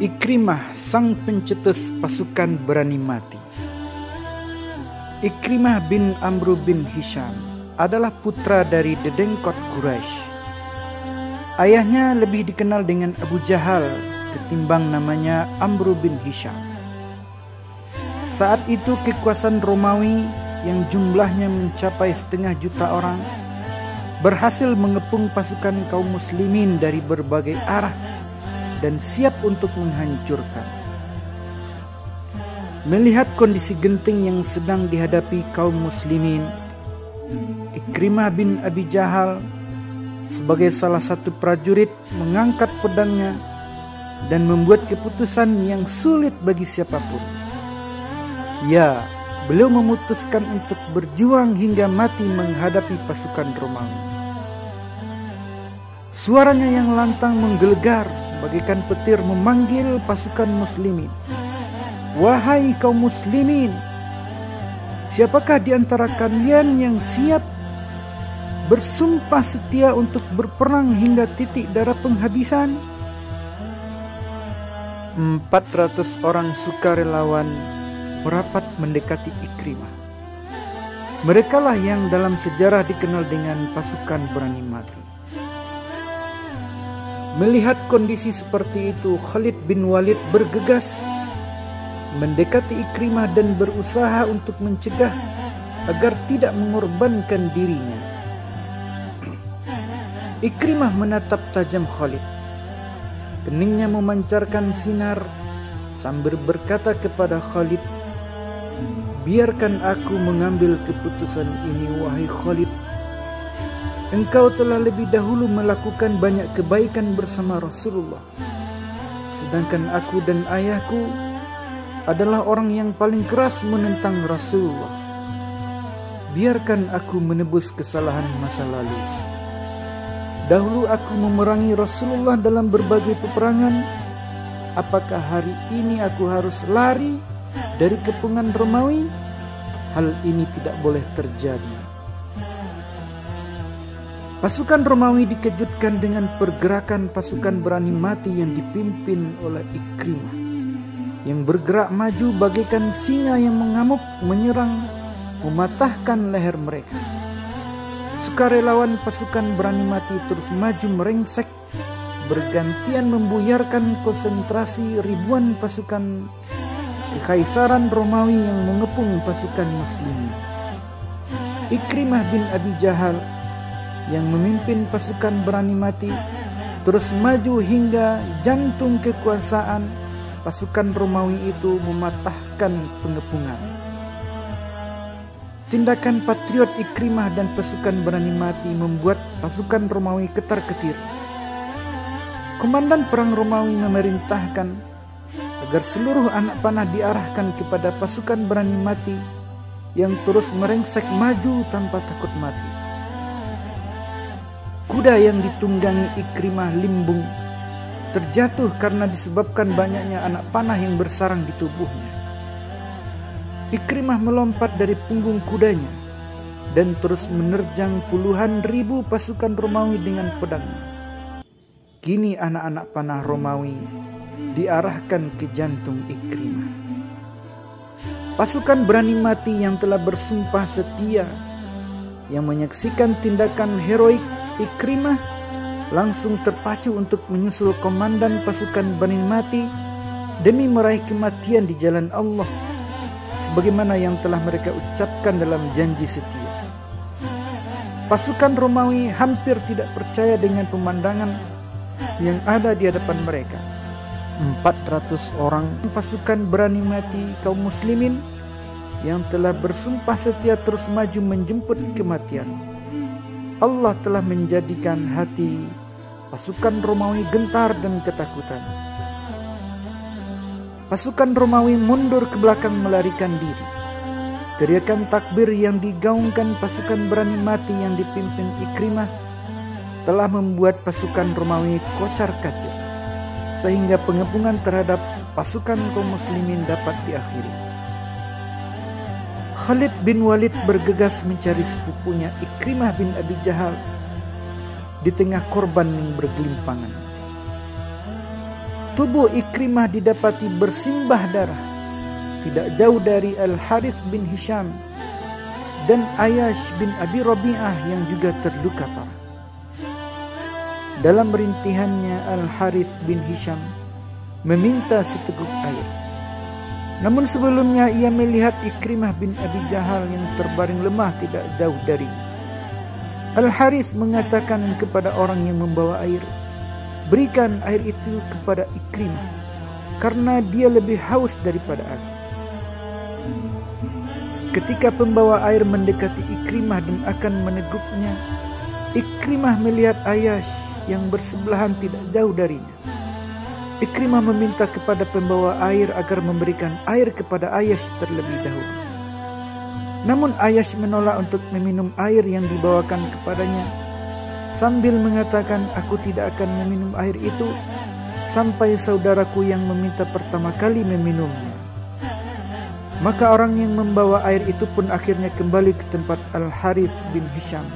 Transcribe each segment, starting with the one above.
Ikrimah, sang pencetus pasukan berani mati. Ikrimah bin Amr bin Hisham adalah putra dari dedengkot Quraisy. Ayahnya lebih dikenal dengan Abu Jahal ketimbang namanya Amr bin Hisham. Saat itu kekuasaan Romawi yang jumlahnya mencapai 500 juta orang berhasil mengepung pasukan kaum muslimin dari berbagai arah dan siap untuk menghancurkan. Melihat kondisi genting yang sedang dihadapi kaum muslimin, Ikrimah bin Abi Jahal sebagai salah satu prajurit mengangkat pedangnya dan membuat keputusan yang sulit bagi siapapun. Ya, beliau memutuskan untuk berjuang hingga mati menghadapi pasukan Romawi. Suaranya yang lantang menggelegar bagaikan petir memanggil pasukan muslimin. Wahai kaum muslimin, siapakah di antara kalian yang siap bersumpah setia untuk berperang hingga titik darah penghabisan? 400 orang sukarelawan merapat mendekati Ikrimah. Merekalah yang dalam sejarah dikenal dengan pasukan berani mati. Melihat kondisi seperti itu, Khalid bin Walid bergegas mendekati Ikrimah dan berusaha untuk mencegah agar tidak mengorbankan dirinya. Ikrimah menatap tajam Khalid. Keningnya memancarkan sinar sambil berkata kepada Khalid, "Biarkan aku mengambil keputusan ini, wahai Khalid. Engkau telah lebih dahulu melakukan banyak kebaikan bersama Rasulullah. Sedangkan aku dan ayahku adalah orang yang paling keras menentang Rasulullah. Biarkan aku menebus kesalahan masa lalu. Dahulu aku memerangi Rasulullah dalam berbagai peperangan. Apakah hari ini aku harus lari dari kepungan Romawi? Hal ini tidak boleh terjadi." Pasukan Romawi dikejutkan dengan pergerakan pasukan berani mati yang dipimpin oleh Ikrimah, yang bergerak maju bagaikan singa yang mengamuk menyerang, mematahkan leher mereka. Sukarelawan pasukan berani mati terus maju merengsek, bergantian membuyarkan konsentrasi ribuan pasukan kekaisaran Romawi yang mengepung pasukan muslimin. Ikrimah bin Abi Jahal yang memimpin pasukan berani mati terus maju hingga jantung kekuasaan pasukan Romawi itu mematahkan pengepungan. Tindakan patriot Ikrimah dan pasukan berani mati membuat pasukan Romawi ketar-ketir. Komandan perang Romawi memerintahkan agar seluruh anak panah diarahkan kepada pasukan berani mati yang terus merengsek maju tanpa takut mati. Kuda yang ditunggangi Ikrimah limbung, terjatuh karena disebabkan banyaknya anak panah yang bersarang di tubuhnya. Ikrimah melompat dari punggung kudanya dan terus menerjang puluhan ribu pasukan Romawi dengan pedangnya. Kini anak-anak panah Romawi diarahkan ke jantung Ikrimah. Pasukan berani mati yang telah bersumpah setia, yang menyaksikan tindakan heroik Ikrimah, langsung terpacu untuk menyusul komandan pasukan berani mati demi meraih kematian di jalan Allah, sebagaimana yang telah mereka ucapkan dalam janji setia. Pasukan Romawi hampir tidak percaya dengan pemandangan yang ada di hadapan mereka. 400 orang pasukan berani mati kaum muslimin yang telah bersumpah setia terus maju menjemput kematian. Allah telah menjadikan hati pasukan Romawi gentar dan ketakutan. Pasukan Romawi mundur ke belakang melarikan diri. Teriakan takbir yang digaungkan pasukan berani mati yang dipimpin Ikrimah telah membuat pasukan Romawi kocar-kacir, sehingga pengepungan terhadap pasukan kaum muslimin dapat diakhiri. Khalid bin Walid bergegas mencari sepupunya Ikrimah bin Abi Jahal di tengah korban yang bergelimpangan. tubuh Ikrimah didapati bersimbah darah tidak jauh dari Al-Harith bin Hisham dan Ayyash bin Abi Rabi'ah yang juga terluka parah. Dalam rintihannya, Al-Harith bin Hisham meminta seteguk air. Namun sebelumnya ia melihat Ikrimah bin Abi Jahal yang terbaring lemah tidak jauh darinya. Al-Harith mengatakan kepada orang yang membawa air, "Berikan air itu kepada Ikrimah, karena dia lebih haus daripada aku." Ketika pembawa air mendekati Ikrimah dan akan meneguknya, Ikrimah melihat Ayyash yang bersebelahan tidak jauh darinya. Ikrimah meminta kepada pembawa air agar memberikan air kepada Ayyash terlebih dahulu. Namun Ayyash menolak untuk meminum air yang dibawakan kepadanya, sambil mengatakan, "Aku tidak akan meminum air itu sampai saudaraku yang meminta pertama kali meminumnya." Maka orang yang membawa air itu pun akhirnya kembali ke tempat Al-Harith bin Hisham.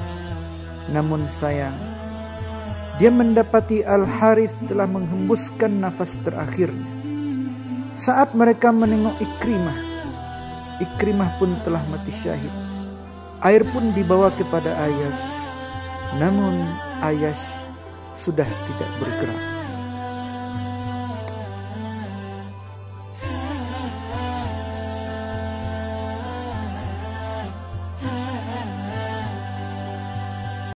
Namun sayang, dia mendapati Al-Harith telah menghembuskan nafas terakhirnya. Saat mereka menengok Ikrimah, Ikrimah pun telah mati syahid. Air pun dibawa kepada Ayyash, namun Ayyash sudah tidak bergerak.